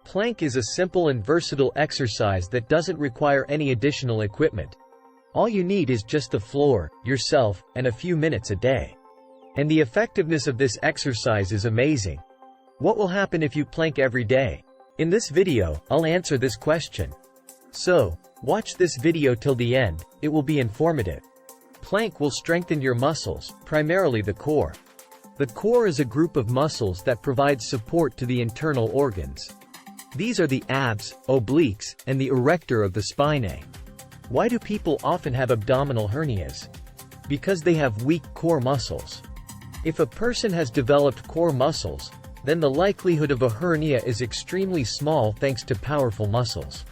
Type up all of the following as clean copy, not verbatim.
Plank is a simple and versatile exercise that doesn't require any additional equipment. All you need is just the floor, yourself, and a few minutes a day. And the effectiveness of this exercise is amazing. What will happen if you plank every day? In this video, I'll answer this question. So, watch this video till the end, it will be informative. Plank will strengthen your muscles, primarily the core. The core is a group of muscles that provides support to the internal organs. These are the abs, obliques, and the erector of the spine. Why do people often have abdominal hernias? Because they have weak core muscles. If a person has developed core muscles, then the likelihood of a hernia is extremely small thanks to powerful muscles.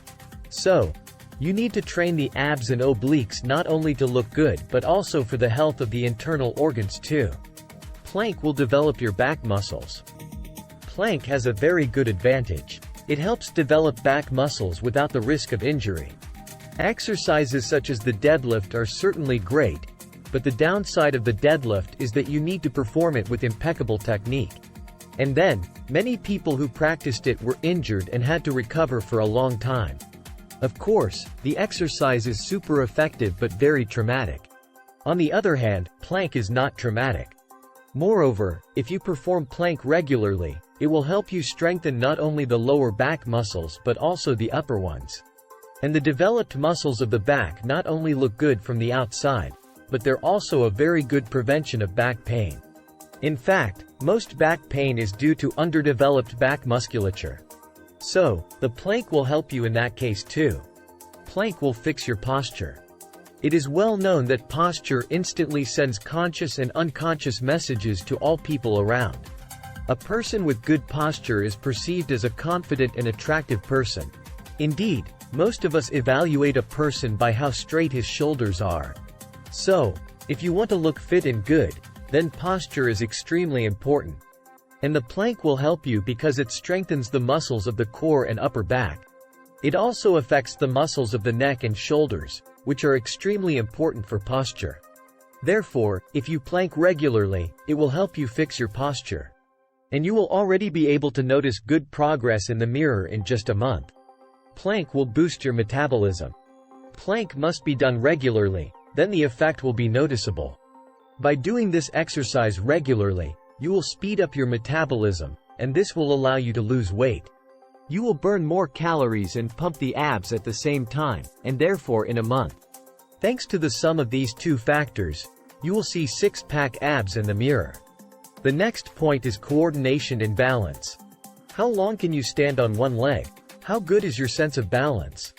So, you need to train the abs and obliques not only to look good but also for the health of the internal organs too. Plank will develop your back muscles. Plank has a very good advantage. It helps develop back muscles without the risk of injury. Exercises such as the deadlift are certainly great, but the downside of the deadlift is that you need to perform it with impeccable technique. And then, many people who practiced it were injured and had to recover for a long time. Of course, the exercise is super effective but very traumatic. On the other hand, plank is not traumatic. Moreover, if you perform plank regularly, it will help you strengthen not only the lower back muscles but also the upper ones. And the developed muscles of the back not only look good from the outside, but they're also a very good prevention of back pain. In fact, most back pain is due to underdeveloped back musculature. So, the plank will help you in that case too. Plank will fix your posture. It is well known that posture instantly sends conscious and unconscious messages to all people around. A person with good posture is perceived as a confident and attractive person. Indeed, most of us evaluate a person by how straight his shoulders are. So, if you want to look fit and good, then posture is extremely important. And the plank will help you because it strengthens the muscles of the core and upper back. It also affects the muscles of the neck and shoulders, which are extremely important for posture. Therefore, if you plank regularly, it will help you fix your posture. And you will already be able to notice good progress in the mirror in just a month. Plank will boost your metabolism. Plank must be done regularly, then the effect will be noticeable. By doing this exercise regularly, you will speed up your metabolism, and this will allow you to lose weight. You will burn more calories and pump the abs at the same time, and therefore in a month. Thanks to the sum of these two factors, you will see six-pack abs in the mirror. The next point is coordination and balance. How long can you stand on one leg? How good is your sense of balance?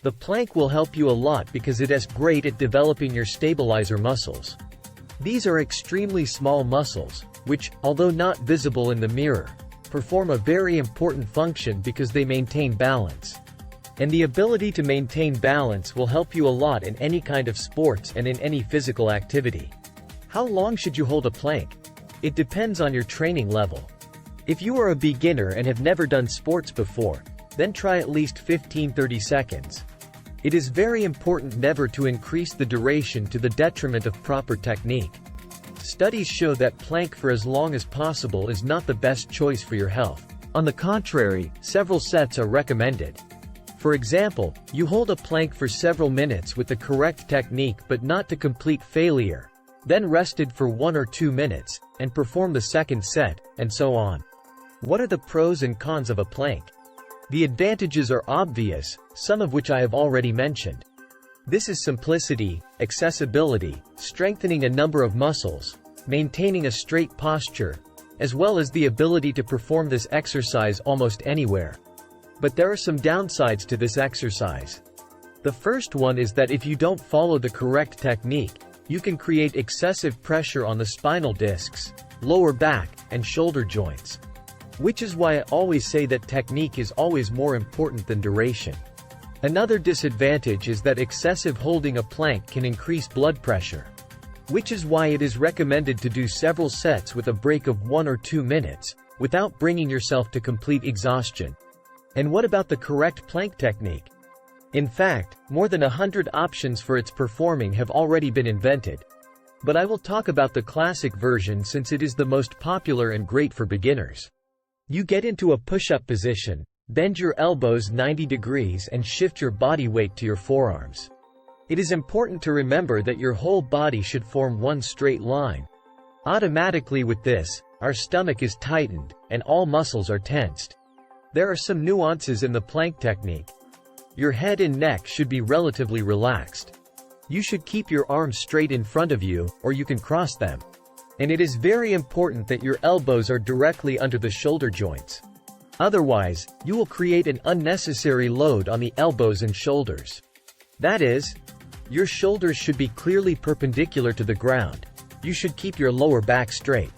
The plank will help you a lot because it is great at developing your stabilizer muscles. These are extremely small muscles, which, although not visible in the mirror, perform a very important function because they maintain balance. And the ability to maintain balance will help you a lot in any kind of sports and in any physical activity. How long should you hold a plank? It depends on your training level. If you are a beginner and have never done sports before, then try at least 15-30 seconds. It is very important never to increase the duration to the detriment of proper technique. Studies show that plank for as long as possible is not the best choice for your health. On the contrary, several sets are recommended. For example, you hold a plank for several minutes with the correct technique but not to complete failure, then rested for 1 or 2 minutes, and perform the second set, and so on. What are the pros and cons of a plank? The advantages are obvious, some of which I have already mentioned. This is simplicity, accessibility, strengthening a number of muscles, maintaining a straight posture, as well as the ability to perform this exercise almost anywhere. But there are some downsides to this exercise. The first one is that if you don't follow the correct technique, you can create excessive pressure on the spinal discs, lower back, and shoulder joints. Which is why I always say that technique is always more important than duration. Another disadvantage is that excessive holding a plank can increase blood pressure. Which is why it is recommended to do several sets with a break of 1 or 2 minutes, without bringing yourself to complete exhaustion. And what about the correct plank technique? In fact, more than 100 options for its performing have already been invented. But I will talk about the classic version since it is the most popular and great for beginners. You get into a push-up position, Bend your elbows 90 degrees and shift your body weight to your forearms. It is important to remember that your whole body should form one straight line. Automatically with this, our stomach is tightened, and all muscles are tensed. There are some nuances in the plank technique. Your head and neck should be relatively relaxed. You should keep your arms straight in front of you, or you can cross them. And it is very important that your elbows are directly under the shoulder joints. Otherwise, you will create an unnecessary load on the elbows and shoulders. That is, your shoulders should be clearly perpendicular to the ground. You should keep your lower back straight.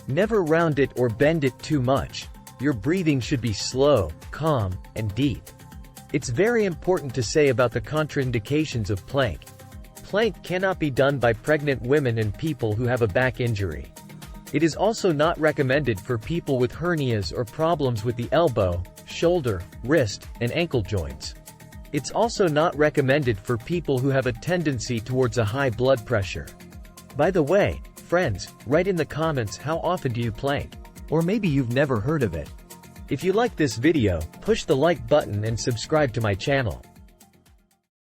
Never round it or bend it too much. Your breathing should be slow, calm, and deep. It's very important to say about the contraindications of plank. Plank cannot be done by pregnant women and people who have a back injury. It is also not recommended for people with hernias or problems with the elbow, shoulder, wrist, and ankle joints. It's also not recommended for people who have a tendency towards a high blood pressure. By the way, friends, write in the comments how often do you plank? Or maybe you've never heard of it. If you like this video, push the like button and subscribe to my channel.